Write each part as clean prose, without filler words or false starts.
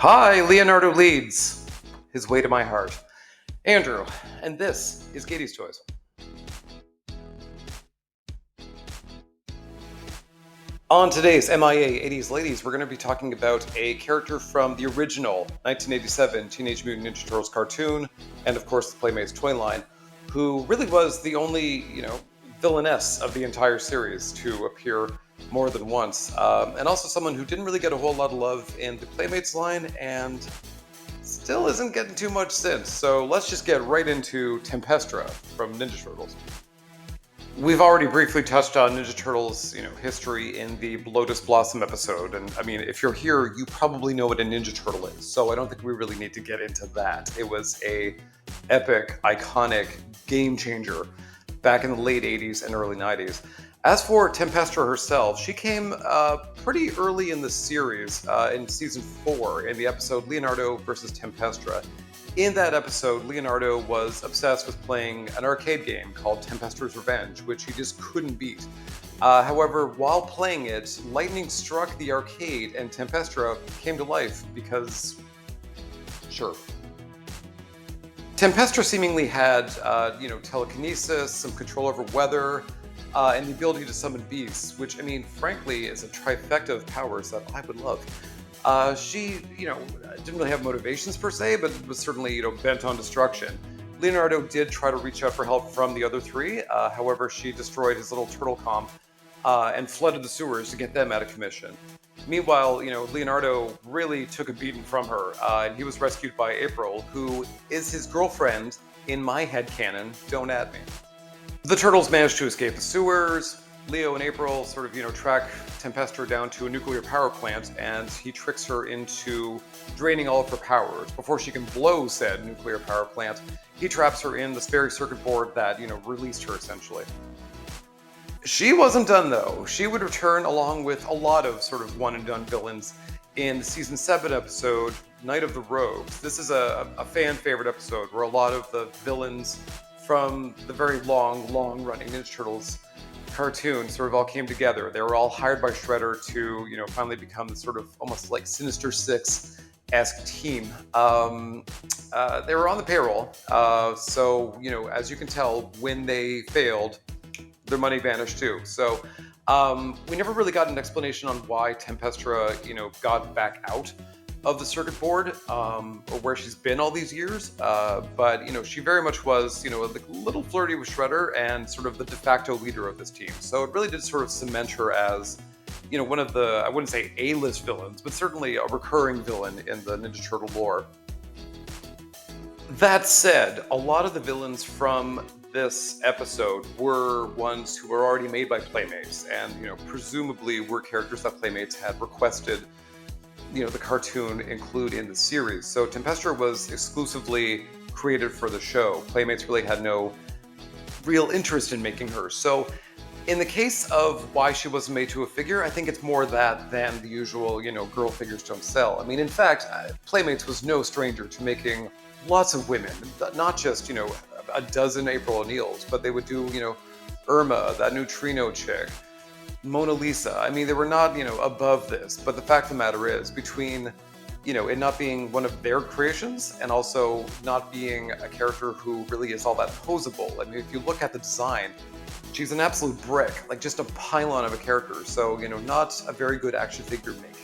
Hi, Leonardo leads his way to my heart. Andrew, and this is Gayties Toys. On today's MIA 80s Ladies, we're going to be talking about a character from the original 1987 Teenage Mutant Ninja Turtles cartoon, and of course the Playmates toy line, who really was the only, villainess of the entire series to appear more than once, and also someone who didn't really get a whole lot of love in the Playmates line, and still isn't getting too much since. So let's just get right into Tempestra from Ninja Turtles. We've already briefly touched on Ninja Turtles, history in the Lotus Blossom episode, and I mean, if you're here, you probably know what a Ninja Turtle is. So I don't think we really need to get into that. It was a epic, iconic game changer back in the late 80s and early 90s. As for Tempestra herself, she came pretty early in the series, in season 4, in the episode Leonardo versus Tempestra. In that episode, Leonardo was obsessed with playing an arcade game called Tempestra's Revenge, which he just couldn't beat. However, while playing it, lightning struck the arcade and Tempestra came to life because, sure. Tempestra seemingly had, telekinesis, some control over weather, and the ability to summon beasts, which, I mean, frankly, is a trifecta of powers that I would love. She, didn't really have motivations per se, but was certainly, bent on destruction. Leonardo did try to reach out for help from the other three. However, she destroyed his little turtle comp and flooded the sewers to get them out of commission. Meanwhile, Leonardo really took a beating from her, and he was rescued by April, who is his girlfriend in my headcanon. Don't at me. The turtles managed to escape the sewers. Leo and April sort of, track Tempestra down to a nuclear power plant, and he tricks her into draining all of her powers. Before she can blow said nuclear power plant, he traps her in the spare circuit board that, released her essentially. She wasn't done though. She would return along with a lot of sort of one and done villains in the season 7 episode, Night of the Rogues. This is a fan favorite episode where a lot of the villains from the very long running Ninja Turtles cartoon sort of all came together. They were all hired by Shredder to, finally become the sort of almost like Sinister Six-esque team. They were on the payroll, so, as you can tell, when they failed, their money vanished too. So we never really got an explanation on why Tempestra, got back out of the circuit board, or where she's been all these years. But, she very much was, a little flirty with Shredder and sort of the de facto leader of this team. So it really did sort of cement her as, one of the, I wouldn't say A-list villains, but certainly a recurring villain in the Ninja Turtle lore. That said, a lot of the villains from this episode were ones who were already made by Playmates and, presumably were characters that Playmates had requested the cartoon include in the series. So Tempestra was exclusively created for the show. Playmates really had no real interest in making her. So in the case of why she wasn't made to a figure, I think it's more that than the usual, girl figures don't sell. I mean, in fact, Playmates was no stranger to making lots of women, not just, a dozen April O'Neils, but they would do, Irma, that neutrino chick, Mona Lisa. I mean, they were not, above this, but the fact of the matter is, between, it not being one of their creations and also not being a character who really is all that posable. I mean, if you look at the design, she's an absolute brick, like just a pylon of a character. So, not a very good action figure make.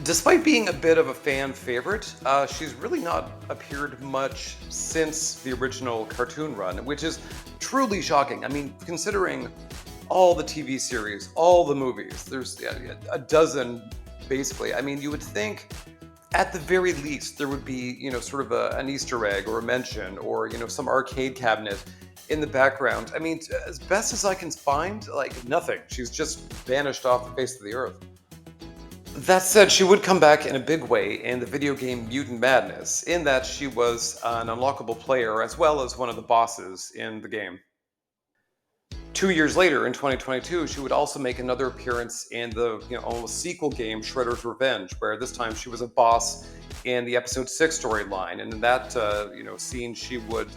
Despite being a bit of a fan favorite, she's really not appeared much since the original cartoon run, which is truly shocking. I mean, considering all the TV series, all the movies, there's a dozen, basically. I mean, you would think at the very least there would be, sort of an Easter egg or a mention or, some arcade cabinet in the background. I mean, as best as I can find, like nothing. She's just vanished off the face of the earth. That said, she would come back in a big way in the video game Mutant Madness, in that she was an unlockable player as well as one of the bosses in the game. 2 years later, in 2022, she would also make another appearance in the almost sequel game Shredder's Revenge, where this time she was a boss in the episode 6 storyline, and in that scene she would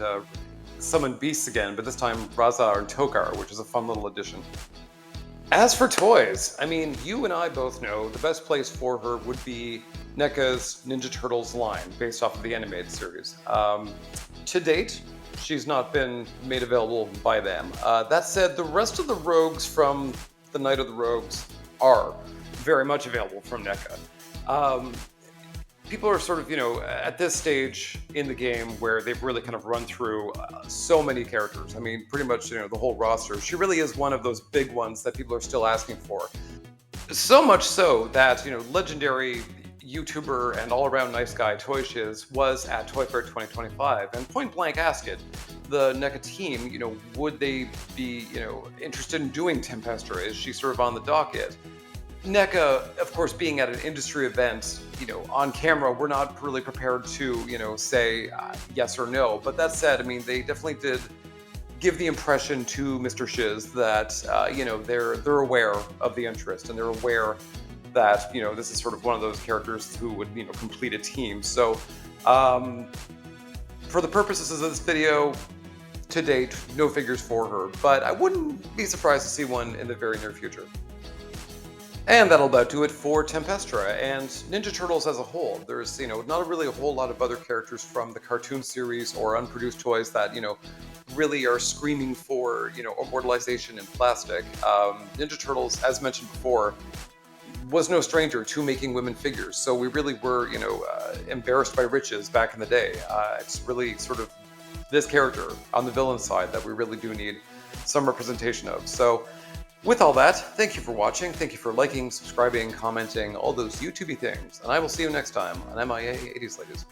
summon beasts again, but this time Raza and Tokar, which is a fun little addition. As for toys, I mean, you and I both know the best place for her would be NECA's Ninja Turtles line, based off of the animated series. To date, she's not been made available by them. That said, the rest of the rogues from the Night of the Rogues are very much available from NECA. Um, People are sort of, at this stage in the game where they've really kind of run through so many characters. I mean, pretty much, the whole roster. She really is one of those big ones that people are still asking for. So much so that, legendary YouTuber and all-around nice guy Toy Shiz was at Toy Fair 2025 and point blank asked it, the NECA team, would they be, interested in doing Tempestra? Is she sort of on the docket? NECA, of course, being at an industry event, on camera, we're not really prepared to, say yes or no. But that said, I mean, they definitely did give the impression to Mr. Shiz that, they're aware of the interest and they're aware that, this is sort of one of those characters who would, complete a team. So, for the purposes of this video, to date, no figures for her, but I wouldn't be surprised to see one in the very near future. And that'll about do it for Tempestra and Ninja Turtles as a whole. There's, not really a whole lot of other characters from the cartoon series or unproduced toys that, really are screaming for, immortalization in plastic. Ninja Turtles, as mentioned before, was no stranger to making women figures. So we really were, embarrassed by riches back in the day. It's really sort of this character on the villain side that we really do need some representation of. So, with all that, thank you for watching, thank you for liking, subscribing, commenting, all those YouTubey things, and I will see you next time on MIA 80s Ladies.